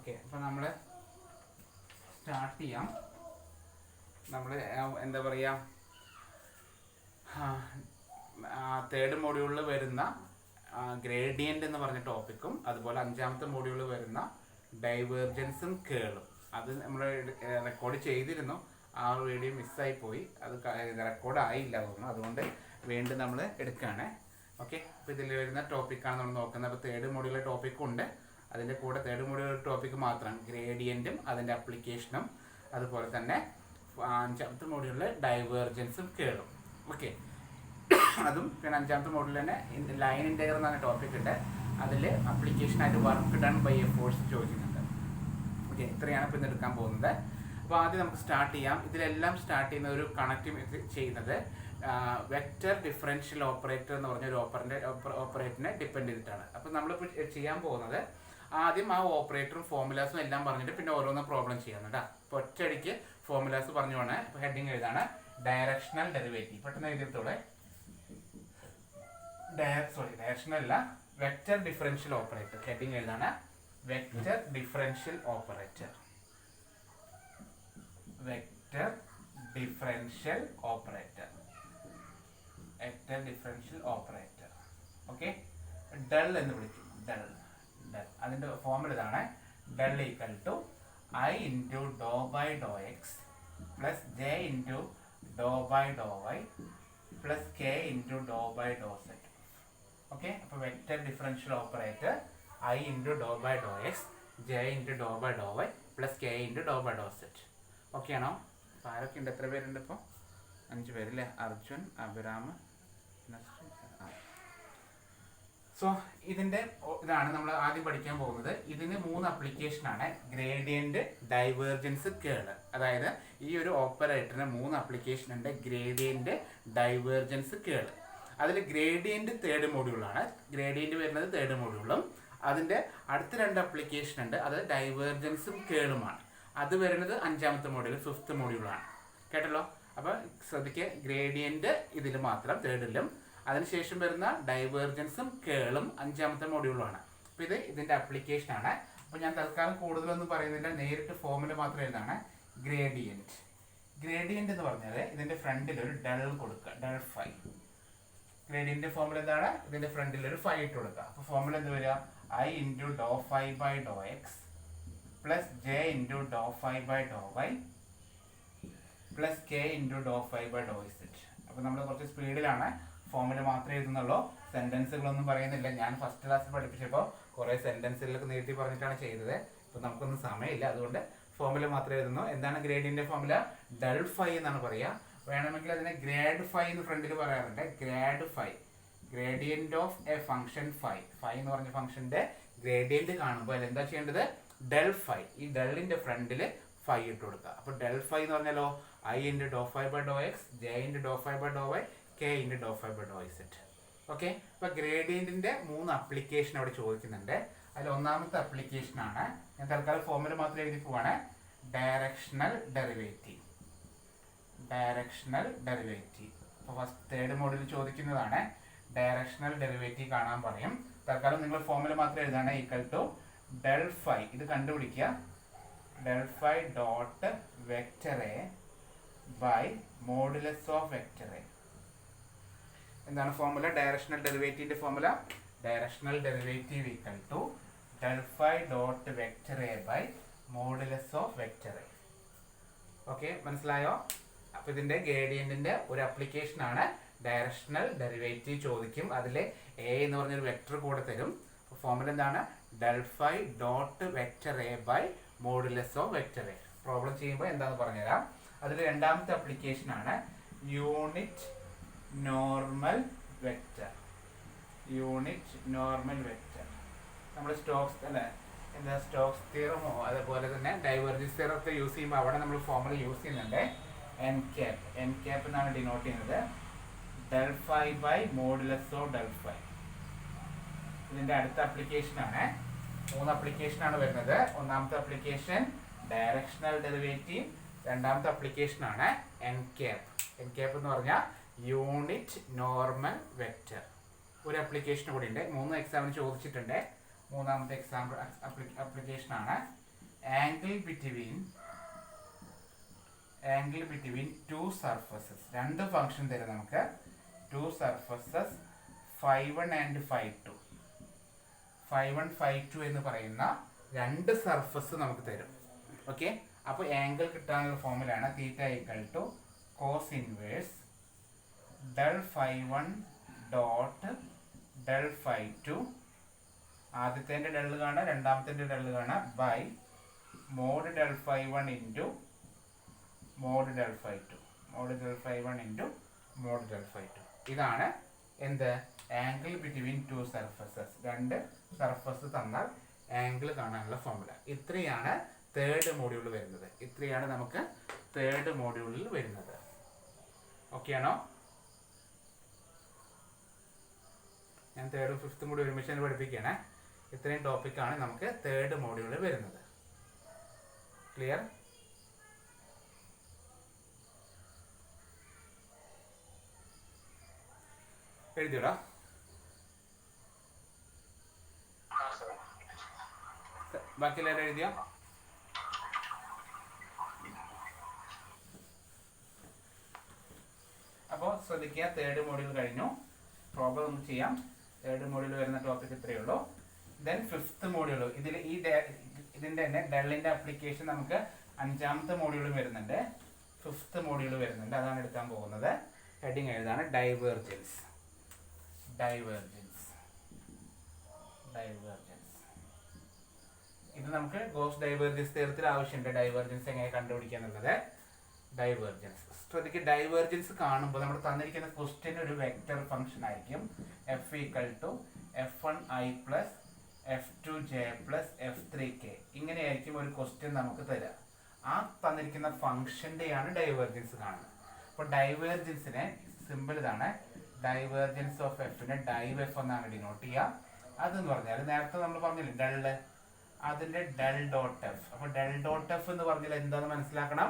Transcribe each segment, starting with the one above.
Okay, അപ്പോൾ നമ്മൾ start ചെയ്യാം. നമ്മൾ എന്താ പറയുക, തേർഡ് മോഡ്യൂളിൽ വരുന്ന ഗ്രേഡിയൻ്റ് എന്ന് പറഞ്ഞ ടോപ്പിക്കും അതുപോലെ അഞ്ചാമത്തെ മോഡ്യൂളിൽ വരുന്ന ഡൈവേർജൻസും കേളും അത് നമ്മൾ റെക്കോർഡ് ചെയ്തിരുന്നു. ആ വീഡിയോ മിസ്സായി പോയി, അത് റെക്കോർഡ് ആയില്ല തോന്നുന്നു. അതുകൊണ്ട് വീണ്ടും നമ്മൾ എടുക്കുകയാണ്. ഓക്കെ, അപ്പോൾ ഇതിൽ വരുന്ന ടോപ്പിക്കാണ് നമ്മൾ നോക്കുന്നത്. അപ്പോൾ തേർഡ് മോഡ്യൂളിലെ ടോപ്പിക്കും ഉണ്ട്, അതിൻ്റെ കൂടെ തേർഡ് മോഡ്യൂളിലെ ടോപ്പിക്ക് മാത്രമാണ് ഗ്രേഡിയൻറ്റും അതിൻ്റെ അപ്ലിക്കേഷനും, അതുപോലെ തന്നെ അഞ്ചാമത്തെ മോഡ്യൂളിലെ ഡൈവേർജൻസും കേളും. ഓക്കെ, അതും പിന്നെ അഞ്ചാമത്തെ മോഡ്യൂളിൽ തന്നെ ലൈൻ ഇൻറ്റഗ്രൽ എന്ന് പറഞ്ഞ ടോപ്പിക് ഉണ്ട്. അതിൽ അപ്ലിക്കേഷനായിട്ട് work done by a force ചോദിക്കുന്നുണ്ട്. ഓക്കെ, ഇത്രയാണ് ഇപ്പോൾ ഇന്ന് എടുക്കാൻ പോകുന്നത്. അപ്പോൾ ആദ്യം നമുക്ക് സ്റ്റാർട്ട് ചെയ്യാം. ഇതിലെല്ലാം സ്റ്റാർട്ട് ചെയ്യുന്ന ഒരു കണക്ട് ചെയ്യുന്നത് വെക്റ്റർ ഡിഫറൻഷ്യൽ ഓപ്പറേറ്റർ എന്ന് പറഞ്ഞ ഒരു ഓപ്പറേറ്ററിനെ ഡിപ്പെൻഡ് ചെയ്തിട്ടാണ്. അപ്പോൾ നമ്മളിപ്പോൾ ചെയ്യാൻ പോകുന്നത് ആദ്യം ആ ഓപ്പറേറ്ററും ഫോർമുലാസും എല്ലാം പറഞ്ഞിട്ട് പിന്നെ ഓരോന്ന് പ്രോബ്ലം ചെയ്യാം കേട്ടോ. ഇപ്പോൾ ഒറ്റയടിക്ക് ഫോർമുലാസ് പറഞ്ഞു പോണേ. ഇപ്പോൾ ഹെഡിങ് എഴുതാണ് ഡയറക്ഷണൽ ഡെറിവേറ്റീവ്. പെട്ടെന്ന് എഴുതിയത്തോടെ ഡയറക്ഷണൽ അല്ല, വെക്റ്റർ ഡിഫറൻഷ്യൽ ഓപ്പറേറ്റർ. ഹെഡിങ് എഴുതാണ് vector differential operator. Vector differential operator. Vector differential operator. Okay, del എന്ന് വിളിക്കും. ഡെൽ അതിൻ്റെ ഫോർമുല ഇതാണ് del equal to I into do by do X plus j into do by do Y plus K into do by do set. Okay, അപ്പോൾ vector differential operator i into do by do x j into do by do Y plus K into do by do set. Okay ആണോ? അപ്പോൾ ആരൊക്കെ ഉണ്ട്? എത്ര പേരുണ്ട് ഇപ്പോൾ? 5 പേരല്ലേ? Arjun, Abhiram, so ഇതിൻ്റെ ഇതാണ് നമ്മൾ ആദ്യം പഠിക്കാൻ പോകുന്നത്. ഇതിന് 3 അപ്ലിക്കേഷനാണ്: ഗ്രേഡിയൻറ്റ്, ഡൈവേർജൻസ്, കേള്. അതായത് ഈ ഒരു ഓപ്പറേറ്ററിന് 3 അപ്ലിക്കേഷൻ ഉണ്ട്: ഗ്രേഡിയൻറ്റ്, ഡൈവേർജൻസ്, കേള്. അതിൽ ഗ്രേഡിയൻറ്റ് തേർഡ് മോഡ്യൂളാണ്. ഗ്രേഡിയൻറ്റ് വരുന്നത് തേർഡ് മോഡ്യൂളും അതിൻ്റെ അടുത്ത 2 അപ്ലിക്കേഷൻ ഉണ്ട്, അത് ഡൈവേർജൻസും കേളുമാണ്. അത് വരുന്നത് അഞ്ചാമത്തെ മോഡ്യൂൾ, 5th മോഡ്യൂളാണ്. കേട്ടല്ലോ? അപ്പോൾ ശ്രദ്ധിക്കുക, ഗ്രേഡിയൻറ്റ് ഇതിൽ മാത്രം തേർഡിലും, അതിനുശേഷം വരുന്ന ഡൈവേർജൻസും കേളും അഞ്ചാമത്തെ മോഡ്യൂളുമാണ്. അപ്പോൾ ഇതിൻ്റെ അപ്ലിക്കേഷനാണ്. അപ്പോൾ ഞാൻ തൽക്കാലം കൂടുതലൊന്നും പറയുന്നില്ല, നേരിട്ട് ഫോർമുല മാത്രം എഴുതാണ്. ഗ്രേഡിയൻറ്റ്. ഗ്രേഡിയൻറ്റ് എന്ന് പറഞ്ഞാൽ ഇതിൻ്റെ ഫ്രണ്ടിൽ ഒരു ഡെൽ കൊടുക്കുക, ഡെൽ ഫൈ. ഗ്രേഡിയൻറ്റ് ഫോർമുല എന്താണ്? ഇതിൻ്റെ ഫ്രണ്ടിൽ ഒരു ഫൈ ഇട്ട് കൊടുക്കുക. അപ്പോൾ ഫോർമുല എന്ത് വരിക? I into do phi by do X plus j into do phi by do Y plus K into do phi by do z. അപ്പോൾ നമ്മൾ കുറച്ച് സ്പീഡിലാണ്, ഫോർമുല മാത്രമേ എഴുതുന്നുള്ളൂ, സെൻറ്റൻസുകളൊന്നും പറയുന്നില്ല. ഞാൻ ഫസ്റ്റ് ക്ലാസ്സിൽ പഠിപ്പിച്ചപ്പോൾ കുറേ സെൻറ്റൻസുകളൊക്കെ നീട്ടി പറഞ്ഞിട്ടാണ് ചെയ്തത്. ഇപ്പോൾ നമുക്കൊന്നും സമയമില്ല, അതുകൊണ്ട് ഫോർമുല മാത്രമേ എഴുതുന്നു. എന്താണ് ഗ്രേഡിയൻ്റെ ഫോർമുല? ഡെൽ ഫൈ എന്നാണ് പറയുക. വേണമെങ്കിൽ അതിനെ ഗ്രേഡ് ഫൈ എന്ന് ഫ്രണ്ടിൽ പറയാറുണ്ട്. Grade phi, gradient of A function phi. Phi എന്ന് പറഞ്ഞ ഫംഗ്ഷൻ്റെ ഗ്രേഡിയൻറ്റ് കാണുമ്പോൾ അതിൽ എന്താ ചെയ്യേണ്ടത്? Del phi. ഈ ഡെല്ലിൻ്റെ ഫ്രണ്ടിൽ ഫൈ ഇട്ട് കൊടുക്കുക. അപ്പോൾ ഡെൽ ഫൈ എന്ന് പറഞ്ഞാലോ i into do phi by do x j into do phi by do y k into do phi by do z. Okay, അപ്പോൾ ഗ്രേഡിയൻറ്റിൻ്റെ 3 അപ്ലിക്കേഷൻ അവിടെ ചോദിക്കുന്നുണ്ട്. അതിൽ ഒന്നാമത്തെ അപ്ലിക്കേഷനാണ്, ഞാൻ തൽക്കാലം ഫോർമുല മാത്രം എഴുതി പോവാണ്, ഡയറക്ഷണൽ ഡെറിവേറ്റീവ്. Directional derivative. അപ്പോൾ ഫസ്റ്റ് തേർഡ് മോഡ്യൂളിൽ ചോദിക്കുന്നതാണ്. ഡയറക്ഷണൽ ഡെറിവേറ്റീവ് കാണാൻ പറയും. തൽക്കാലം നിങ്ങൾ ഫോർമുല മാത്രം എഴുതാണ്. ഈക്വൽ ടു ഡെൽ ഫൈ, ഇത് കണ്ടുപിടിക്കുക, del phi dot vector a by modulus of vector a. എന്താണ് ഫോർമുല? ഡയറക്ഷണൽ ഡെറിവേറ്റീവിൻ്റെ formula directional derivative equal to del phi dot vector a by modulus of vector a. Okay, മനസ്സിലായോ? അപ്പോൾ ഇതിൻ്റെ ഗ്രേഡിയൻറ്റിൻ്റെ ഒരു അപ്ലിക്കേഷനാണ് directional derivative ചോദിക്കും. അതിൽ എ എന്ന് പറഞ്ഞൊരു വെക്റ്റർ കൂടെ തരും. ഫോർമുല എന്താണ്? Del phi dot vector a by modulus of vector a. Problem ചെയ്യുമ്പോൾ എന്താണെന്ന് പറഞ്ഞുതരാം. അതിൽ രണ്ടാമത്തെ അപ്ലിക്കേഷനാണ് unit normal vector. Unit normal vector നമ്മൾ സ്റ്റോക്സ് അല്ലേ, എന്താ സ്റ്റോക്സ് തിയറമോ അതുപോലെ തന്നെ ഡൈവേർജൻസ് തിയറം ഒക്കെ യൂസ് ചെയ്യുമ്പോൾ അവിടെ നമ്മൾ ഫോർമുല യൂസ് ചെയ്യുന്നുണ്ട്. N cap. എൻ ക്യാപ്പ് എന്നാണ് ഡിനോട്ട് ചെയ്യുന്നത്. Del phi by modulus of del phi. ഇതിൻ്റെ അടുത്ത അപ്ലിക്കേഷനാണ്. 3 അപ്ലിക്കേഷനാണ് വരുന്നത്. ഒന്നാമത്തെ അപ്ലിക്കേഷൻ ഡയറക്ഷണൽ ഡെറിവേറ്റീവ്, രണ്ടാമത്തെ അപ്ലിക്കേഷനാണ് എൻ ക്യാപ്പ്. എൻ ക്യാപ്പ് എന്ന് പറഞ്ഞാൽ യൂണിറ്റ് നോർമൽ വെക്റ്റർ. ഒരു അപ്ലിക്കേഷൻ കൂടി ഉണ്ട്, 3 എക്സാമിന് ചോദിച്ചിട്ടുണ്ട്. മൂന്നാമത്തെ എക്സാമ്പിൾ അപ്ലിക്കേഷനാണ് ആംഗിൾ ബിറ്റ്വീൻ ടു സർഫസസ്, രണ്ട് ഫംഗ്ഷൻ തരും നമുക്ക്. ടു സർഫസസ് φ1 ആൻഡ് φ2, φ1 φ2 എന്ന് പറയുന്ന രണ്ട് സർഫസ് നമുക്ക് തരും. ഓക്കെ, അപ്പോൾ ആംഗിൾ കിട്ടാനുള്ള ഫോമുലയാണ് theta equal to cos inverse del φ1 dot del φ2, ആദ്യത്തെ ഡെൽ കാണാം, രണ്ടാമത്തെ ഡെൽ കാണാം, by mod del φ1 into mod del φ2, mod del φ1 into mod del φ2. ഇതാണ് എന്ത് ആംഗിൾ ബിറ്റ്വീൻ ടു സർഫസസ്. രണ്ട് സർഫസ് തന്നാൽ ആംഗിൾ കാണാനുള്ള ഫോമുല. ഇത്രയാണ് തേർഡ് മോഡ്യൂൾ വരുന്നത്. ഇത്രയാണ് നമുക്ക് തേർഡ് മോഡ്യൂളിൽ വരുന്നത്. ഓക്കെ ആണോ? ഞാൻ തേർഡും ഫിഫ്ത്തും കൂടി ഒരുമിച്ച് പഠിപ്പിക്കുകയാണ്. ഇത്രയും ടോപ്പിക്കാണ് നമുക്ക് തേർഡ് മോഡ്യൂളിൽ വരുന്നത്. ക്ലിയർ? എഴുതിയോടാ? ബാക്കി എല്ലാവരും എഴുതിയോ? അപ്പോൾ ശ്രദ്ധിക്കുക, തേർഡ് മോഡ്യൂൾ കഴിഞ്ഞു. പ്രോബ്ലം ഒന്ന് ചെയ്യാം. തേർഡ് മോഡ്യൂൾ വരുന്ന ടോപ്പിക് ഇത്രയേ ഉള്ളൂ. ദെൻ ഫിഫ്ത്ത് മോഡ്യൂൾ, ഇതിൽ ഇതിൻ്റെ തന്നെ ഡെല്ലിൻ്റെ ആപ്ലിക്കേഷൻ നമുക്ക് അഞ്ചാമത്തെ മോഡ്യൂൾ വരുന്നുണ്ട്, ഫിഫ്ത്ത് മോഡ്യൂൾ വരുന്നുണ്ട്. അതാണ് എടുക്കാൻ പോകുന്നത്. ഹെഡിങ് എഴുതാണ് ഡൈവേർജൻസ്. ഇത് നമുക്ക് ഗോസ് ഡൈവേർജൻസ് തിയറത്തിൽ ആവശ്യമുണ്ട്. ഡൈവേർജൻസ് എങ്ങനെ കണ്ടുപിടിക്കുക എന്നുള്ളത്. ഡൈവേർജൻസ് ശ്രദ്ധിക്കുക. ഡൈവേർജൻസ് കാണുമ്പോൾ നമ്മൾ തന്നിരിക്കുന്ന ക്വസ്റ്റ്യൻ ഒരു വെക്റ്റർ ഫംഗ്ഷൻ ആയിരിക്കും. F equal to f1i plus f2j plus f3k, ഇങ്ങനെയായിരിക്കും ഒരു ക്വസ്റ്റ്യൻ നമുക്ക് തരിക. ആ തന്നിരിക്കുന്ന ഫംഗ്ഷൻ്റെയാണ് ഡൈവേർജൻസ് കാണുന്നത്. അപ്പോൾ ഡൈവേർജൻസിനെ സിമ്പിൾ ഇതാണ്. ഡൈവേർജൻസ് ഓഫ് എഫിനെ ഡൈവ് എഫ് എന്നാണ് ഡിനോട്ട് ചെയ്യുക. അതെന്ന് പറഞ്ഞാൽ നേരത്തെ നമ്മൾ പറഞ്ഞില്ലേ ഡെല്ല്, അതിൻ്റെ ഡെൽ ഡോട്ട് എഫ്. അപ്പോൾ ഡെൽ ഡോട്ട് എഫ് എന്ന് പറഞ്ഞാൽ എന്താണെന്ന് മനസ്സിലാക്കണം.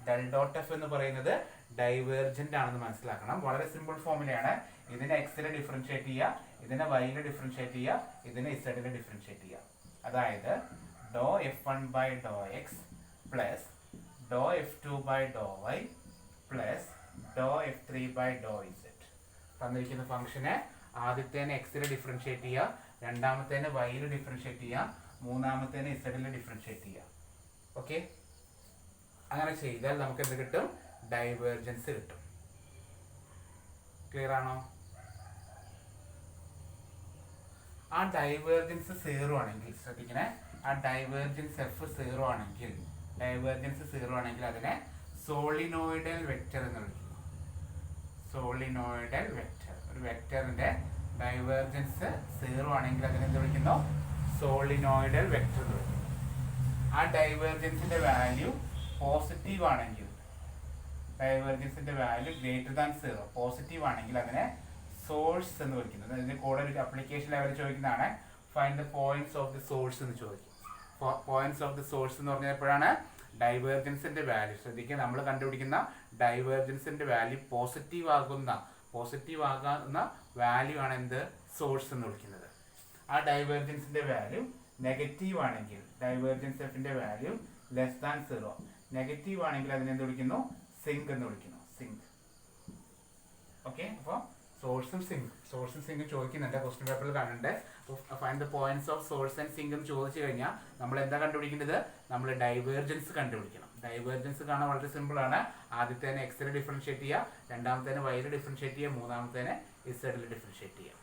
ഡെൽ ഡോട്ട് എഫ് എന്ന് പറയുന്നത് ഡൈവേർജന്റ് ആണെന്ന് മനസ്സിലാക്കണം. വളരെ സിമ്പിൾ ഫോമിലാണ്. ഇതിനെ എക്സിൽ ഡിഫറൻഷിയേറ്റ് ചെയ്യുക, ഇതിനെ വൈയിൽ ഡിഫറൻഷിയേറ്റ് ചെയ്യുക, ഇതിനെ ഇസഡിൽ ഡിഫറൻഷിയേറ്റ് ചെയ്യുക. അതായത് do f1 by do X plus do f2 by do Y plus do f3 by do Z. തന്നിരിക്കുന്ന ഫംഗ്ഷനെ ആദ്യത്തേനെ എക്സിൽ ഡിഫറൻഷിയേറ്റ് ചെയ്യുക, രണ്ടാമത്തേനെ വൈയിൽ ഡിഫറൻഷിയേറ്റ് ചെയ്യുക, മൂന്നാമത്തേനെ ഇസഡിൽ ഡിഫറൻഷിയേറ്റ് ചെയ്യുക. ഓക്കെ, അങ്ങനെ ചെയ്താൽ നമുക്ക് എന്ത് കിട്ടും? ഡൈവേർജൻസ് കിട്ടും. ക്ലിയർ ആണോ? ആ ഡൈവേർജൻസ് സീറോ ആണെങ്കിൽ ശ്രദ്ധിക്കണേ, ആ ഡൈവേർജൻസ് എഫ് സീറോ ആണെങ്കിൽ, അതിനെ സോളിനോയിഡൽ വെക്റ്റർ എന്ന് വിളിക്കുന്നു. Solenoidal vector. ഒരു വെക്റ്ററിന്റെ ഡൈവേർജൻസ് സീറോ ആണെങ്കിൽ അതിനെ എന്ത് വിളിക്കുന്നു? സോളിനോയിഡൽ വെക്റ്റർ എന്ന് വിളിക്കുന്നു. ആ ഡൈവേർജൻസിന്റെ വാല്യൂ പോസിറ്റീവ് ആണെങ്കിൽ, ഡൈവേർജൻസിന്റെ value greater than zero positive ആണെങ്കിൽ അതിനെ സോഴ്സ് എന്ന് വിളിക്കുന്നത്. ഇതിന്റെ കൂടെ ഒരു അപ്ലിക്കേഷൻ ലെവലിൽ ചോദിക്കുന്നതാണ് find the points of the source എന്ന് ചോദിക്കും. പോയിന്റ്സ് ഓഫ് ദി സോഴ്സ് എന്ന് പറഞ്ഞാൽ എപ്പോഴാണ് ഡൈവേർജൻസിന്റെ വാല്യൂ. ശ്രദ്ധിക്കുക, നമ്മൾ കണ്ടുപിടിക്കുന്ന ഡൈവേർജൻസിന്റെ വാല്യൂ പോസിറ്റീവ് ആകുന്ന വാല്യൂ ആണ് എന്ത്? സോഴ്സ് എന്ന് വിളിക്കുന്നത്. ആ ഡൈവേർജൻസിന്റെ വാല്യൂ നെഗറ്റീവ് ആണെങ്കിൽ, ഡൈവേർജൻസ് എഫിന്റെ value less than zero negative ആണെങ്കിൽ അതിനെ എന്ത് വിളിക്കുന്നു? സിങ്ക് എന്ന് വിളിക്കുന്നു. സിങ്ക്. ഓക്കെ, അപ്പോൾ സോഴ്സും സിങ്കും ചോദിക്കുന്നുണ്ട്, ക്വസ്റ്റ്യൻ പേപ്പറിൽ കാണുന്നുണ്ട്. Find the points of source and sink എന്ന് ചോദിച്ചു കഴിഞ്ഞാൽ നമ്മൾ എന്താ കണ്ടുപിടിക്കേണ്ടത്? നമ്മൾ ഡൈവേർജൻസ് കണ്ടുപിടിക്കണം. ഡൈവേർജൻസ് കാണാൻ വളരെ സിമ്പിൾ ആണ്. ആദ്യത്തേനെ എക്സിൽ ഡിഫറൻഷിയേറ്റ് ചെയ്യുക, രണ്ടാമത്തേനെ വൈയിൽ ഡിഫറൻഷിയേറ്റ് ചെയ്യുക, മൂന്നാമത്തേനെ ഇസഡിൽ ഡിഫറൻഷിയേറ്റ് ചെയ്യുക.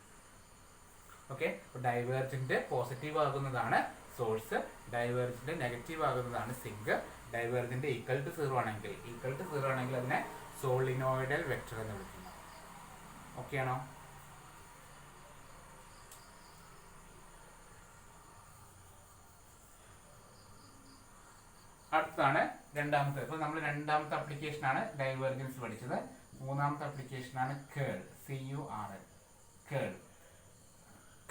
ഓക്കെ, അപ്പോൾ ഡൈവേർജന്റ് പോസിറ്റീവ് ആകുന്നതാണ് സോഴ്സ്, ഡൈവേർജന്റ് നെഗറ്റീവ് ആകുന്നതാണ് sink. Divergent equal to zero ആണെങ്കിൽ അതിനെ സോളിനോയിഡൽ വെക്റ്റർ എന്ന് വിളിക്കുന്നു. ഓക്കെ ആണോ? അടുത്താണ് രണ്ടാമത്തെ. ഇപ്പോൾ നമ്മൾ രണ്ടാമത്തെ ആപ്ലിക്കേഷനാണ് ഡൈവേർജൻസ് പഠിച്ചത്. മൂന്നാമത്തെ ആപ്ലിക്കേഷനാണ് curl. CURL.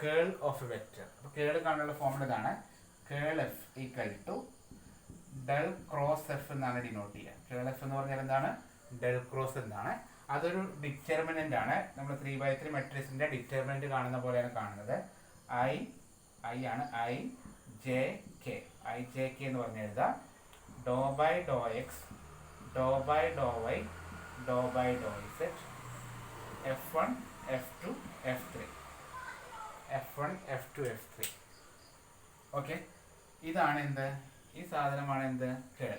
Curl of a vector. അപ്പോൾ കേൾ കാണാനുള്ള ഫോമുല ഇതാണ്. Curl F equal to del cross F എന്നാണ് ഡിനോട്ട് ചെയ്യുക. കേൾ എഫ് എന്ന് പറഞ്ഞാൽ എന്താണ്? ഡെൽ ക്രോസ് എന്നാണ്. അതൊരു ഡിറ്റർമിനന്റ് ആണ്. നമ്മൾ 3x3 മെട്രിക്സിന്റെ ഡിറ്റർമിനന്റ് കാണുന്ന പോലെയാണ് കാണുന്നത്. I ഐ ആണ് i j k. I j k എന്ന് പറഞ്ഞ് എഴുതാം. Do by do x, do by do y, do by do z, F1 F2 F3, F1 F2 F3. Okay, ഇതാണ് എന്ത്, ഈ സാധനമാണ് എന്ത്, കേൾ.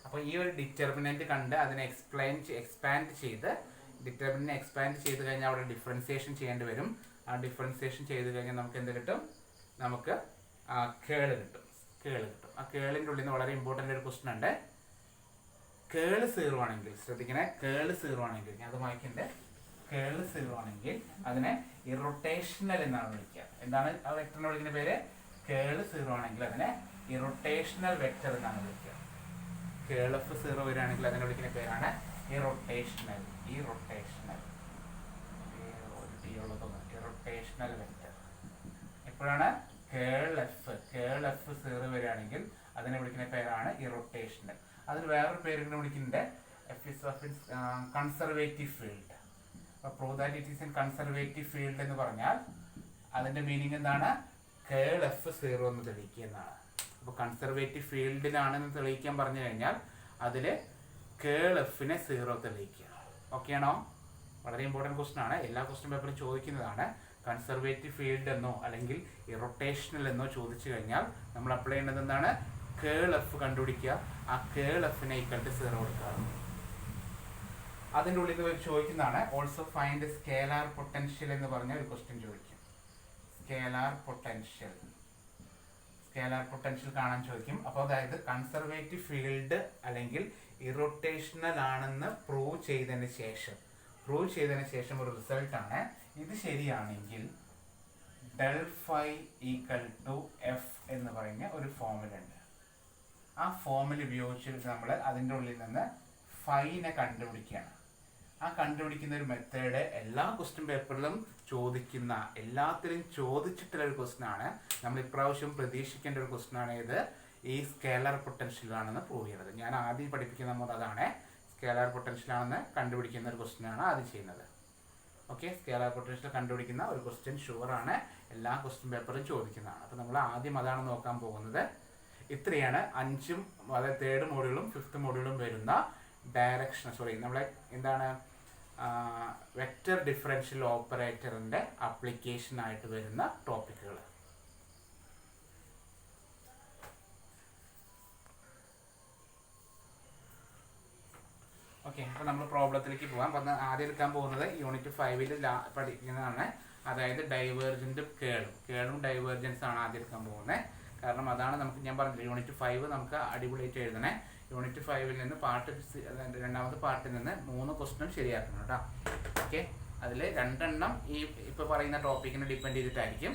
അപ്പോൾ ഈ ഒരു ഡിറ്റർമിനന്റ് കണ്ട് അതിനെ എക്സ്പാൻഡ് ചെയ്ത് ഡിറ്റർമിനന്റ് എക്സ്പാൻഡ് ചെയ്ത് കഴിഞ്ഞാൽ അവിടെ ഡിഫറൻസിയേഷൻ ചെയ്യേണ്ടി വരും. ആ ഡിഫറൻസിയേഷൻ ചെയ്ത് കഴിഞ്ഞാൽ നമുക്ക് എന്ത് കിട്ടും, നമുക്ക് കേൾ കിട്ടും. ആ കേളിൻ്റെ ഉള്ളിൽ നിന്ന് വളരെ ഇമ്പോർട്ടൻ്റ് ഒരു ക്വസ്റ്റൻ ഉണ്ട്. കേള് 0 ആണെങ്കിൽ, ശ്രദ്ധിക്കണേ, കേള് 0 ആണെങ്കിൽ, ഞാൻ അത് വായിക്കണ്ടേ, കേള് 0 ആണെങ്കിൽ അതിനെ ഇറൊട്ടേഷണൽ എന്നാണ് വിളിക്കുക. എന്താണ് ആ വെക്ടറിനെ വിളിക്കുന്ന പേര്? കേള് 0 ആണെങ്കിൽ അതിനെ ഇറൊട്ടേഷണൽ വെക്ടർ എന്നാണ് വിളിക്കുക. കേൾ ഓഫ് 0 വരികയാണെങ്കിൽ അതിനെ വിളിക്കുന്ന പേരാണ് ഇറൊട്ടേഷണൽ. Irrotational vector. എപ്പോഴാണ് കേൾ എഫ് 0 വരികയാണെങ്കിൽ അതിനെ വിളിക്കുന്ന പേരാണ് ഇറൊട്ടേഷണൽ. അതിന് വേറൊരു പേര് വിളിക്കുന്നുണ്ട്, conservative field. Prove that it is N conservative field എന്ന് പറഞ്ഞാൽ അതിന്റെ മീനിങ് എന്താണ്? കേൾ എഫ് 0 എന്ന് തെളിയിക്കുക എന്നാണ്. അപ്പോൾ കൺസർവേറ്റീവ് ഫീൽഡിലാണെന്ന് തെളിയിക്കാൻ പറഞ്ഞു കഴിഞ്ഞാൽ അതിൽ കേൾ എഫിനെ 0 തെളിയിക്കുക. ഓക്കെ ആണോ? വളരെ ഇമ്പോർട്ടൻറ്റ് ക്വസ്റ്റൻ ആണ്, എല്ലാ ക്വസ്റ്റ്യൻ പേപ്പറും ചോദിക്കുന്നതാണ്. കൺസർവേറ്റീവ് ഫീൽഡ് എന്നോ അല്ലെങ്കിൽ ഇറൊട്ടേഷണൽ എന്നോ ചോദിച്ചു കഴിഞ്ഞാൽ നമ്മൾ അപ്ലൈ ചെയ്യേണ്ടത് എന്താണ്? കേൾ എഫ് കണ്ടുപിടിക്കുക. ആ കേൾ എഫിനെ ഈക്വൽ ടു 0 കൊടുക്കുക. അതിൻ്റെ ഉള്ളിൽ നിന്ന് ചോദിക്കുന്നതാണ് ഓൾസോ ഫൈൻഡ് സ്കേലാർ പൊട്ടൻഷ്യൽ എന്ന് പറഞ്ഞ ഒരു ക്വസ്റ്റ്യൻ ചോദിക്കും. സ്കേലാർ പൊട്ടൻഷ്യൽ കാണാൻ ചോദിക്കും. അപ്പോൾ അതായത് കൺസർവേറ്റീവ് ഫീൽഡ് അല്ലെങ്കിൽ ഇറൊട്ടേഷണൽ ആണെന്ന് പ്രൂവ് ചെയ്തതിന് ശേഷം ഒരു റിസൾട്ടാണ്. ഇത് ശരിയാണെങ്കിൽ del phi equal to F എന്ന് പറഞ്ഞ ഒരു ഫോർമുല ഉണ്ട്. ആ ഫോർമുല ഉപയോഗിച്ചിട്ട് നമ്മൾ അതിൻ്റെ ഉള്ളിൽ നിന്ന് ഫൈനെ കണ്ടുപിടിക്കുകയാണ്. ആ കണ്ടുപിടിക്കുന്ന ഒരു മെത്തേഡ് എല്ലാ ക്വസ്റ്റ്യൻ പേപ്പറിലും ചോദിക്കുന്ന, എല്ലാത്തിലും ചോദിച്ചിട്ടുള്ള ഒരു ക്വസ്റ്റ്യൻ ആണ്. നമ്മൾ ഇപ്രാവശ്യം പ്രതീക്ഷിക്കേണ്ട ഒരു ക്വസ്റ്റ്യൻ ആണ് ഇത്. ഈ സ്കേലാർ പൊട്ടൻഷ്യൽ ആണെന്ന് പ്രൂവ് ചെയ്യുന്നത്. ഞാൻ ആദ്യം പഠിപ്പിക്കുന്ന നമ്മൾ അതാണ്, സ്കേലാർ പൊട്ടൻഷ്യൽ ആണെന്ന് കണ്ടുപിടിക്കുന്ന ഒരു ക്വസ്റ്റ്യൻ ആണ് ആദ്യം ചെയ്യുന്നത്. ഓക്കെ, സ്കേലാർ പൊട്ടൻഷ്യൽ കണ്ടുപിടിക്കുന്ന ഒരു ക്വസ്റ്റ്യൻ ഷുവറാണ്, എല്ലാ ക്വസ്റ്റ്യൻ പേപ്പറും ചോദിക്കുന്നതാണ്. അപ്പോൾ നമ്മൾ ആദ്യം അതാണ് നോക്കാൻ പോകുന്നത്. ഇത്രയാണ് 5ഉം അതായത് 3rd മോഡ്യൂളും 5th മോഡ്യൂളും വരുന്ന നമ്മളെ എന്താണ് വെക്റ്റർ ഡിഫറൻഷ്യൽ ഓപ്പറേറ്ററിൻ്റെ ആപ്ലിക്കേഷനായിട്ട് വരുന്ന ടോപ്പിക്കുകൾ. ഓക്കെ, അപ്പോൾ നമ്മൾ പ്രോബ്ലത്തിലേക്ക് പോകാം. അപ്പം ആദ്യം എടുക്കാൻ പോകുന്നത് യൂണിറ്റ് 5ൽ പഠിക്കുന്നതാണ്, അതായത് ഡൈവേർജൻറ്റും കേളും ഡൈവേർജൻസ് ആണ് ആദ്യം എടുക്കാൻ പോകുന്നത്. കാരണം അതാണ് നമുക്ക്, ഞാൻ പറഞ്ഞില്ല, യൂണിറ്റ് 5 നമുക്ക് അടിപൊളിയായിട്ട് എഴുതണേ. യൂണിറ്റ് 5ൽ നിന്ന് രണ്ടാമത്തെ പാർട്ടിൽ നിന്ന് 3 ക്വസ്റ്റ്യനും ശരിയാക്കണം കേട്ടോ. ഓക്കെ, അതിൽ 2 എണ്ണം ഈ ഇപ്പോൾ പറയുന്ന ടോപ്പിക്കിനെ ഡിപ്പെൻഡ് ചെയ്തിട്ടായിരിക്കും.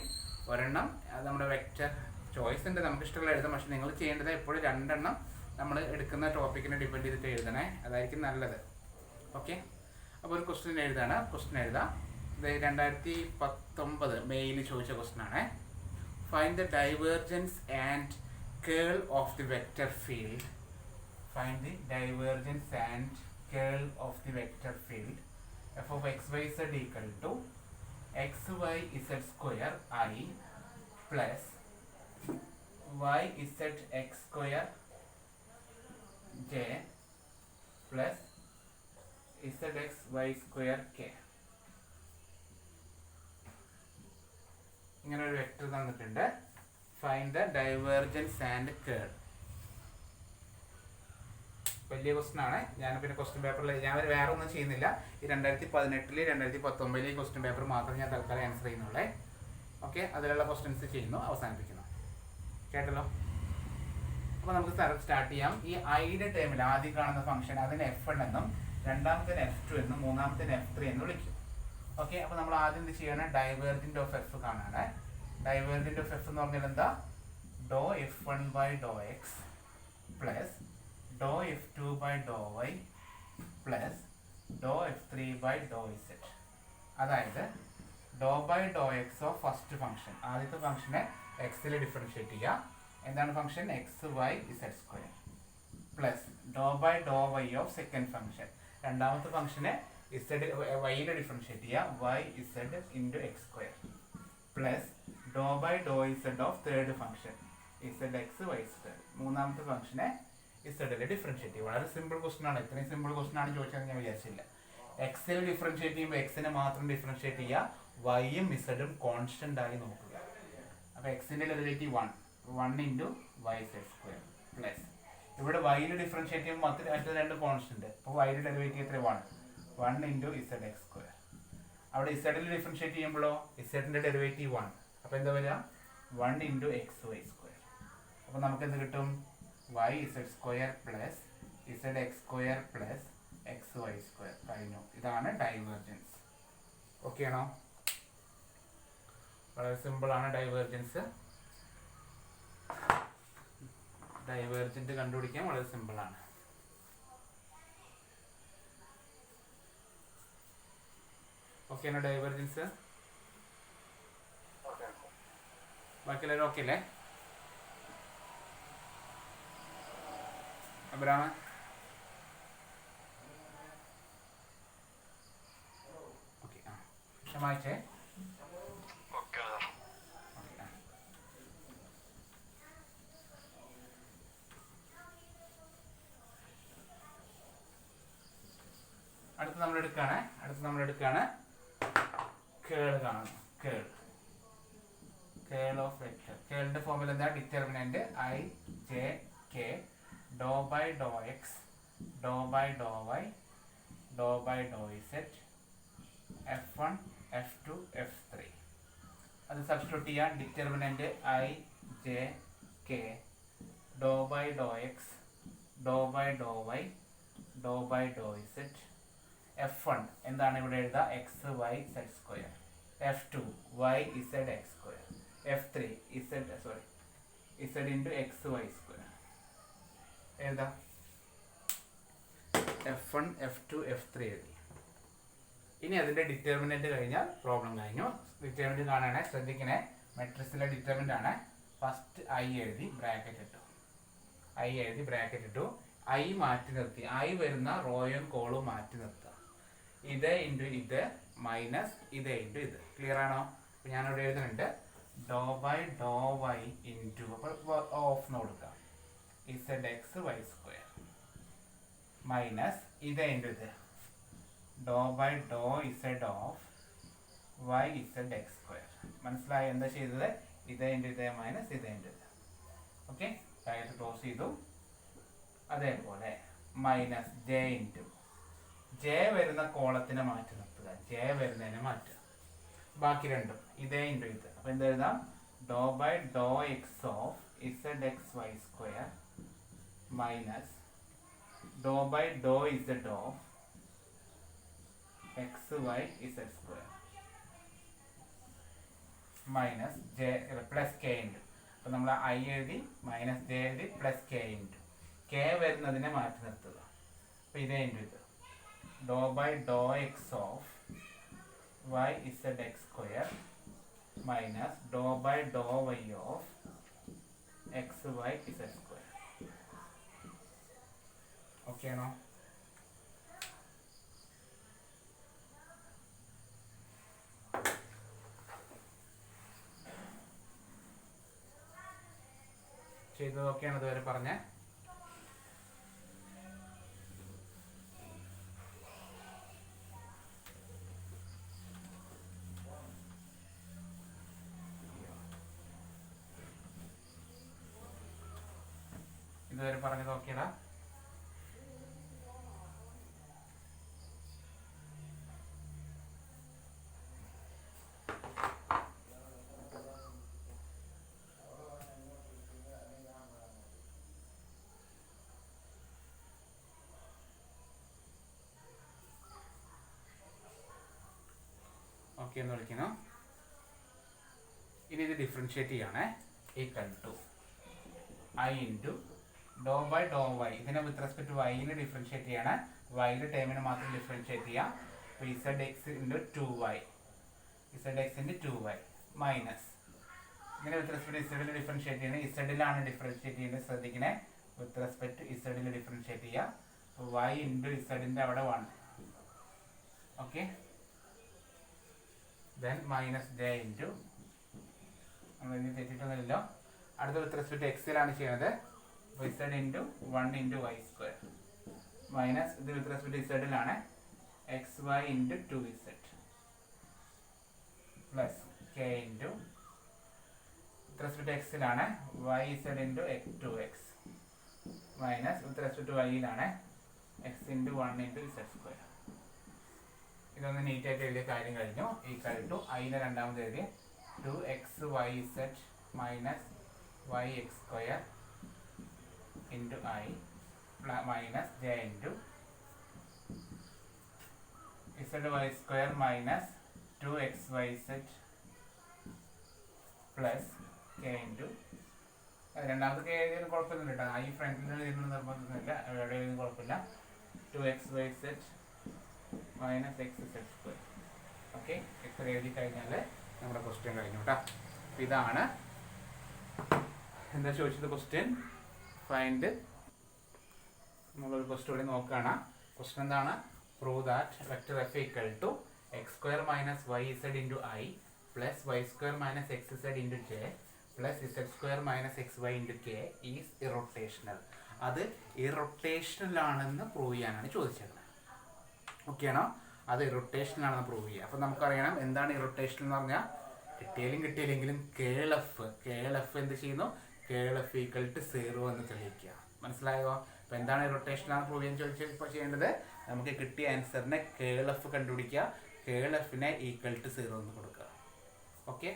ഒരെണ്ണം നമ്മുടെ വെക്റ്റർ ചോയ്സ് ഉണ്ട്, നമുക്ക് ഇഷ്ടമുള്ള എഴുതാം. പക്ഷെ നിങ്ങൾ ചെയ്യേണ്ടത് എപ്പോഴും 2 എണ്ണം നമ്മൾ എടുക്കുന്ന ടോപ്പിക്കിനെ ഡിപ്പെൻഡ് ചെയ്തിട്ട് എഴുതണേ, അതായിരിക്കും നല്ലത്. ഓക്കെ, അപ്പോൾ ഒരു ക്വസ്റ്റ്യൻ എഴുതാം. ഇത് 2019 മെയ്യിൽ ചോദിച്ച ക്വസ്റ്റ്യൻ ആണ്. Find the divergence and curl of the vector field. Find the divergence and curl of the vector field f of x y z equal to x y z square I plus y z x square j plus z x y square k. ഇങ്ങനെ ഒരു vector തന്നിട്ടുണ്ട്. Find the divergence and curl. വലിയ question ആണ്. ഞാൻ പിന്നെ question പേപ്പറിൽ ഞാൻ വേറെ ഒന്നും ചെയ്യുന്നില്ല. ഈ 2018 2019 ക്വസ്റ്റ്യൻ പേപ്പർ മാത്രം ഞാൻ തൽക്കാലം ആൻസർ ചെയ്യുന്നുള്ളേ. ഓക്കെ, അതിലുള്ള ക്വസ്റ്റ്യൻസ് ചെയ്യുന്നു, അവസാനിപ്പിക്കുന്നു. കേട്ടല്ലോ? അപ്പോൾ നമുക്ക് സ്റ്റാർട്ട് ചെയ്യാം. ഈ ഐയുടെ ടേമിൽ ആദ്യം കാണുന്ന ഫംഗ്ഷൻ അതിന് F1 എന്നും രണ്ടാമത്തെ F2 എന്നും മൂന്നാമത്തെ F3 എന്നും വിളിക്കും. ഓക്കെ, അപ്പോൾ നമ്മൾ ആദ്യം എന്ത് ചെയ്യണം? ഡൈവേർജൻറ്റ് ഓഫ് എഫ് കാണാണ്. ഡൈവേർജൻറ്റ് ഓഫ് എഫ് എന്ന് പറഞ്ഞാൽ എന്താ? Do F1 by do X plus do F2 by do y plus do F3 by do z. അതായത് do by do x of first function, ആദ്യത്തെ ഫംഗ്ഷനെ എക്സിൽ ഡിഫറൻഷിയേറ്റ് ചെയ്യുക. എന്താണ് function? X y Z square plus do by do y of second function, രണ്ടാമത്തെ ഫംഗ്ഷനെ z വൈയിൽ differentiate ചെയ്യുക, y Z into x square plus do by do Z of third function Z X Y square. മൂന്നാമത്തെ ഫംഗ്ഷനെ ഇസഡിൽ differentiate ചെയ്യും. വളരെ simple question ആണ്. ഇത്രയും സിമ്പിൾ ക്വസ്റ്റൻ ആണ് ചോദിച്ചാൽ ഞാൻ വിചാരിച്ചില്ല. എക്സിൽ ഡിഫറൻഷിയേറ്റ് ചെയ്യുമ്പോൾ എക്സിനെ മാത്രം ഡിഫറൻഷിയേറ്റ് ചെയ്യുക, വൈയും ഇസഡും കോൺസ്റ്റന്റ് ആയി നോക്കുക. അപ്പോൾ എക്സിന്റെ derivative 1 into Y Z square plus ഇവിടെ വൈയിൽ ഡിഫറൻഷിയേറ്റ് ചെയ്യുമ്പോൾ മറ്റു രണ്ട് കോൺസ്റ്റന്റ്. അപ്പോൾ വൈയുടെ ഡെറിവേറ്റീവ് എത്ര 1 ഇൻറ്റു ഇസഡ് എക്സ് സ്ക്വയർ. അവിടെ ഇസഡിൽ ഡിഫറൻഷിയേറ്റ് ചെയ്യുമ്പോഴോ ഇസഡിന്റെ ഡെറിവേറ്റീവ് 1. അപ്പോൾ എന്താ വരിക 1 ഇൻറ്റു എക്സ് വൈ സ്ക്വയർ. അപ്പോൾ നമുക്ക് എന്ത് കിട്ടും Y Z square plus Z X square plus X Y square കഴിഞ്ഞു. ഇതാണ് ഡൈവേർജൻസ്. ഓക്കെ ആണോ? വളരെ സിമ്പിൾ ആണ് ഡൈവേർജൻസ്. ഡൈവേർജന്റ് കണ്ടുപിടിക്കാൻ വളരെ സിമ്പിൾ ആണ്. ഓക്കെ ആണോ ഡൈവേർജൻസ്? ബാക്കി എല്ലാവരും ഓക്കെ അല്ലേ? അബ്രാമ ഓക്കെ. ആ ക്ഷമായിച്ചേ. അടുത്ത് നമ്മൾ എടുക്കുകയാണ് കേൾ കാണുന്നു. Curl of vector. കേളിന്റെ ഫോമിൽ എന്താ? Determinant i j k do by do x do by do y do by do z F1 F2 F3. അത് സബ്സ്റ്റിറ്റ്യൂട്ട് ചെയ്യാൻ determinant i j k do by do x do by do y do by do z. F1 എന്താണ് ഇവിടെ എഴുതുക? X y Z square. F2 y z x square. F3 z into x Y square. എഴുതാ F1 F2 F3 എഴുതി. ഇനി അതിൻ്റെ determinant കഴിഞ്ഞാൽ problem കഴിഞ്ഞു. Determinant കാണാനേ ശ്രദ്ധിക്കണേ. മെട്രിക്സിലെ ഡിറ്റർമിനന്റ് ആണ്. ഫസ്റ്റ് ഐ എഴുതി ബ്രാക്കറ്റ് ഇട്ടു. ഐ മാറ്റി നിർത്തി. ഐ വരുന്ന റോയും കോളും മാറ്റി നിർത്തുക. ഇത് ഇൻറ്റു ഇത് മൈനസ് ഇത് ഇൻറ്റു ഇത്. ക്ലിയർ ആണോ? അപ്പം ഞാനിവിടെ എഴുതുന്നുണ്ട് do by do y into, അപ്പോൾ ഓഫ് കൊടുക്കാം, z x Y square minus ഇത് ഇൻറ്റു ഇത് do by do z of y z x square. മനസ്സിലായി എന്താ ചെയ്തത്? ഇത് ഇൻറ്റു ഇത് മൈനസ് ഇത് ഇൻറ്റു ഇത്. ഓക്കെ, ബ്രാക്കറ്റ് ക്ലോസ് ചെയ്തു. അതേപോലെ മൈനസ് ജെ ഇൻറ്റു ജെ വരുന്ന കോളത്തിനെ മാറ്റി നിർത്തുക, ജെ വരുന്നതിനെ മാറ്റുക. ബാക്കി രണ്ടും ഇതേ ഇൻറ്റു ഇത്. അപ്പോൾ എന്ത് എഴുതാം? Do by do x of z x Y square minus do by do z of x y z square minus j plus K into. അപ്പോൾ നമ്മൾ ഐ എഴുതി മൈനസ് ജെ എഴുതി പ്ലസ് കെ ഇൻറ്റു കെ വരുന്നതിനെ മാറ്റി നിർത്തുക. അപ്പോൾ ഇതേ into ഇത് do by do x of y z x square minus do by do y of x y z square. Okay ആണോ? ചെയ്തതൊക്കെയാണ് ഇതുവരെ പറഞ്ഞേ. ഇതുവരെ പറഞ്ഞത് ഓക്കെയാ? ഓക്കെ എന്ന് വിളിക്കുന്നു. ഇനി ഇത് ഡിഫറൻഷിയേറ്റ് ചെയ്യണേ. Equal to I into do by do Y. ഇതിനെ വിത്ത് റെസ്പെക്ട് വൈനെ ഡിഫറൻഷിയേറ്റ് ചെയ്യണം. വൈയുടെ ടേമിനെ മാത്രം ഡിഫറൻഷിയേറ്റ് ചെയ്യാം. അപ്പോൾ Z X into 2y, Z X into 2y minus ഇങ്ങനെ വിത്ത് റെസ്പെക്ട് ഇസെഡിൽ ഡിഫറൻഷിയേറ്റ് ചെയ്യണം. ഇസെഡിലാണ് ഡിഫറൻഷിയേറ്റ് ചെയ്യുന്നത്, ശ്രദ്ധിക്കണേ. വിത്ത് റെസ്പെക്ട് ഇസെഡിൽ ഡിഫറൻഷിയേറ്റ് ചെയ്യുക. വൈ ഇൻറ്റു ഇസെഡിൻ്റെ അവിടെ 1. Okay, then minus j into തെറ്റിട്ടൊന്നുമില്ലല്ലോ. അടുത്ത വിത്ത് റെസ്പെക്ട് എക്സിലാണ് ചെയ്യുന്നത്. Z into 1 into y square minus ഇത് വിത്ത് റെസ്പെക്ട് ഇസഡിലാണ് x Y into 2z plus K into with respect എക്സിലാണ് y Z into 2x minus with respect വൈയിലാണ് x into 1 into z square. ഇതൊന്ന് നീറ്റായിട്ട് എഴുതിയ കാര്യം കഴിഞ്ഞു. ഈക്വൽ ടു അതിനെ രണ്ടാമത് എഴുതി 2xyz minus Y X square into I minus J into Z Y square minus 2xyz plus K into രണ്ടാമത് കെ എഴുതിയാലും കുഴപ്പമൊന്നുമില്ല കേട്ടോ. ഐ ഫ്രണ്ടിൽ എഴുതുന്ന നിർബന്ധമൊന്നുമില്ല, എവിടെ എഴുതുന്ന കുഴപ്പമില്ല. 2xyz minus X Z square. Okay, എത്ര എഴുതി കഴിഞ്ഞാൽ നമ്മുടെ ക്വസ്റ്റ്യൻ കഴിഞ്ഞു കേട്ടോ. അപ്പം ഇതാണ് എന്താ ചോദിച്ചത് ക്വസ്റ്റ്യൻ. ഫൈൻഡ് നമ്മളൊരു ക്വസ്റ്റ്യൻ കൂടി നോക്കുകയാണ്. ക്വസ്റ്റ്യൻ എന്താണ്? Prove that vector F equal to X square minus Y Z into I plus Y square minus X Z into J plus Z square minus X Y into K is irrotational. അത് irrotational ആണെന്ന് prove ചെയ്യാനാണ് ചോദിച്ചത്. Okay ആണോ? അത് irrotational ആണെന്ന് prove ചെയ്യുക. അപ്പം നമുക്കറിയണം എന്താണ് ഇറൊട്ടേഷണൽ എന്ന് പറഞ്ഞാൽ കിട്ടിയില്ലെങ്കിലും കേൾ എഫ് എന്ത് ചെയ്യുന്നു? കേൾ എഫ് ഈക്വൽ ടു 0 എന്ന് തെളിയിക്കുക. മനസ്സിലായോ? അപ്പോൾ എന്താണ് ഇറൊട്ടേഷണൽ ആണ് പ്രൂവ് ചെയ്യാൻ ചോദിച്ചാൽ ചെയ്യേണ്ടത്, നമുക്ക് കിട്ടിയ ആൻസറിനെ കേൾ എഫ് കണ്ടുപിടിക്കുക. കേൾ എഫിനെ ഈക്വൽ ടു 0 എന്ന് കൊടുക്കുക. ഓക്കെ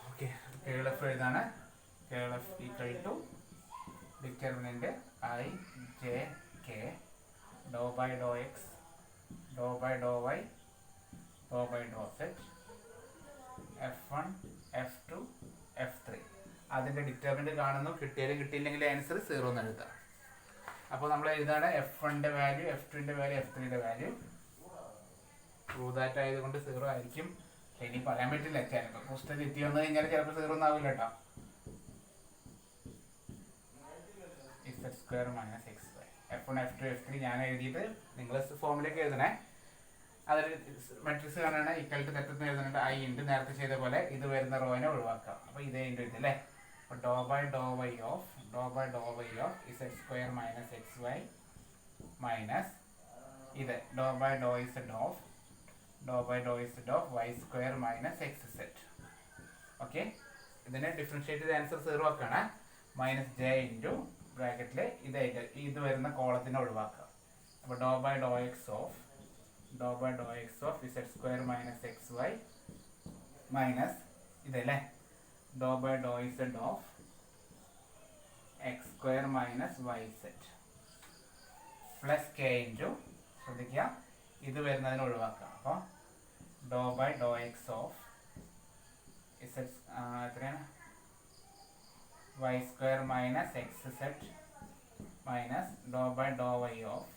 ഓക്കെ കേൾ എഫ് എഴുതാണ്. Curl F equal to determinant i j k do by do x do by do y do by do z F1 F2 F3. അതിൻ്റെ ഡിറ്റർമിനന്റ് കാണുന്നു. കിട്ടിയാലും കിട്ടിയില്ലെങ്കിൽ answer 0 എന്ന് എഴുതാം. അപ്പോൾ നമ്മൾ എഴുതാണ് F1ന്റെ വാല്യൂ, F2ന്റെ വാല്യൂ, F3ന്റെ വാല്യൂ. ട്രൂ ദാറ്റ് ആയതുകൊണ്ട് 0 ആയിരിക്കും. ഇനി പറയാൻ പറ്റില്ല, ചിലപ്പോൾ ക്വസ്റ്റ്യൻ എത്തി വന്നു കഴിഞ്ഞാൽ ചിലപ്പോൾ 0 ഒന്നും ആവില്ല കേട്ടോ. Z square minus X Y F1 F2 F3 ഞാൻ എഴുതിയിട്ട് നിങ്ങൾ ഫോമിലേക്ക് എഴുതണേ. അതൊരു മെട്രിക്സ് കാണാണ്. ഈക്വൽ ടു തെറ്റത്ത് എഴുതുന്നുണ്ട് ഐ ഉണ്ട്. നേരത്തെ ചെയ്ത പോലെ ഇത് വരുന്ന റോയിനെ ഒഴിവാക്കാം. അപ്പോൾ ഇതേ ഉണ്ട് ഇതല്ലേ. അപ്പോൾ do by do y of z square minus X y minus ഇത് do by do Z of y square minus x z. Okay, ഇതിനെ ഡിഫറൻഷിയേറ്റ് ചെയ്ത് ആൻസർ 0 ആക്കാണ്. മൈനസ് ജെ ഇൻറ്റു ബ്രാക്കറ്റിൽ ഇത് വരുന്ന കോളത്തിനെ ഒഴിവാക്കാം. അപ്പോൾ do by do x of z square minus X y minus ഇതല്ലേ do by do Z of x square minus y z plus K into ശ്രദ്ധിക്കുക ഇത് വരുന്നതിന് ഒഴിവാക്കാം. അപ്പോൾ do by do x of z എത്രയാണ് y square minus x z minus do by do y of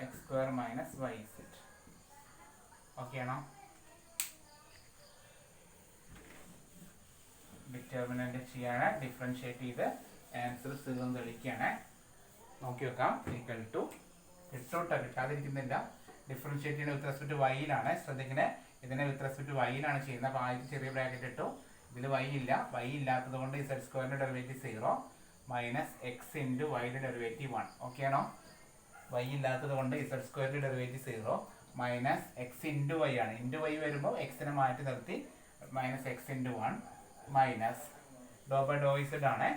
x square minus y z. Okay ആണോ? Determinant ചെയ്യാണ്, differentiate ചെയ്ത് answer 0 തെളിയിക്കുകയാണ്. നോക്കി വെക്കാം. Equal to കിട്ടാതിരിക്കുന്നില്ല. ഡിഫറൻഷിയേറ്റ് ചെയ്യുന്ന വിത്ത് റെസ്പെക്ട് വൈയിലാണ്. ശ്രദ്ധിക്കണേ, ഇതിനെ വിത്ത് റെസ്പെക്ട് വൈയിലാണ് ചെയ്യുന്നത്. അപ്പോൾ ആദ്യം ചെറിയ ബ്രാക്കറ്റ് ഇട്ടു. ഇതിൽ വൈ ഇല്ല. വൈ ഇല്ലാത്തത് കൊണ്ട് ഇസഡ് സ്ക്വയറിന്റെ ഡെറിവേറ്റീവ് 0 മൈനസ് എക്സ് ഇൻറ്റു വൈയുടെ ഡെറിവേറ്റീവ് 1. ഓക്കെ ആണോ? വൈ ഇല്ലാത്തത് കൊണ്ട് ഇസഡ് സ്ക്വയറിന്റെ derivative 0 minus x into y ആണ്. ഇൻറ്റു വൈ വരുമ്പോൾ എക്സിനെ മാറ്റി നിർത്തി minus x into 1 minus do by do z ആണ്.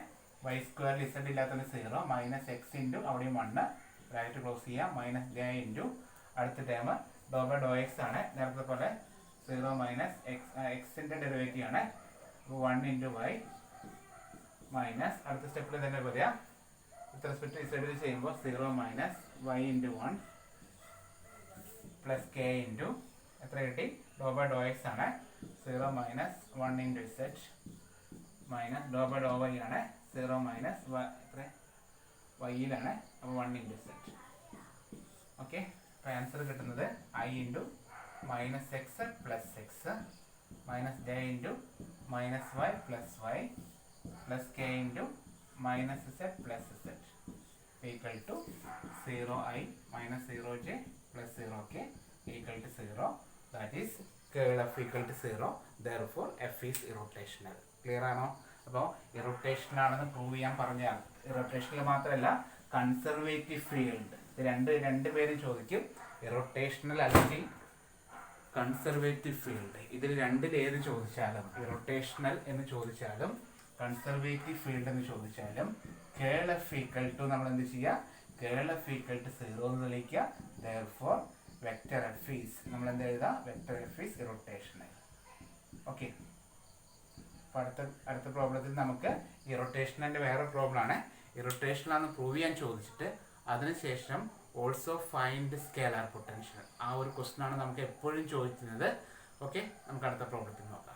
വൈ സ്ക്വയറിൽ ഇസഡ് ഇല്ലാത്തത് 0 മൈനസ് എക്സ് ഇൻറ്റു അവിടെയും 1 ബ്രാക്കറ്റ് ക്ലോസ് ചെയ്യാം മൈനസ് ജെ ഇൻറ്റു അടുത്ത term do by do X ആണ്. നേരത്തെ പോലെ 0 മൈനസ് എക്സിൻ്റെ ഡെറിവേറ്റീവ് ആണ്. 1 ഇൻറ്റു വൈ മൈനസ് അടുത്ത സ്റ്റെപ്പിൽ തന്നെ പറയാം വിത്ത് റെസ്പെക്ട് ഇസഡ് ചെയ്യുമ്പോൾ 0 minus Y into 1 plus K into എത്ര കിട്ടി? ഡോ ബൈ ഡോ എക്സ് ആണ്. 0 minus 1 into Z minus do by do Y ആണ്. 0 മൈനസ് എത്ര വൈയിലാണ്. അപ്പോൾ 1 ഇൻറ്റു ഇസഡ്. ഓക്കെ, അപ്പോൾ ആൻസർ കിട്ടുന്നത് I into minus X plus X minus J into minus Y plus K into minus Z plus Z equal to 0i minus 0j plus 0k equal to 0. That is curl F equal to 0, therefore F is irrotational. Clear ആണോ? അപ്പോൾ irrotational ആണെന്ന് prove ചെയ്യാൻ പറഞ്ഞാൽ irrotational മാത്രമല്ല conservative field, രണ്ട് പേരും ചോദിക്കും, irrotational അല്ലെങ്കിൽ കൺസർവേറ്റീവ് ഫീൽഡ്. ഇതിൽ രണ്ടിൽ ഏത് ചോദിച്ചാലും, ഇറോട്ടേഷണൽ എന്ന് ചോദിച്ചാലും കൺസർവേറ്റീവ് ഫീൽഡ് എന്ന് ചോദിച്ചാലും കേൾ എഫ് ഈക്വൽ ടു നമ്മൾ എന്ത് ചെയ്യുക, കേൾ എഫ് ഈക്വൽ ടു 0 എന്ന് തെളിയിക്കുക. therefore വെക്ടർ എഫ് ഈസ് നമ്മൾ എന്ത് എഴുതുക, vector F is irrotational. Okay. അപ്പോൾ അടുത്ത പ്രോബ്ലത്തിൽ നമുക്ക് ഇറോട്ടേഷണലിൻ്റെ വേറെ പ്രോബ്ലം ആണ്. ഇറോട്ടേഷണൽ ആണെന്ന് പ്രൂവ് ചെയ്യാൻ ചോദിച്ചിട്ട് അതിനുശേഷം ഓൾസോ ഫൈൻഡ് സ്കേലാർ പൊട്ടൻഷ്യൽ. ആ ഒരു ക്വസ്റ്റൻ ആണ് നമുക്ക് എപ്പോഴും ചോദിക്കുന്നത്. ഓക്കെ, നമുക്ക് അടുത്ത പ്രോബ്ലത്തിൽ നോക്കാം.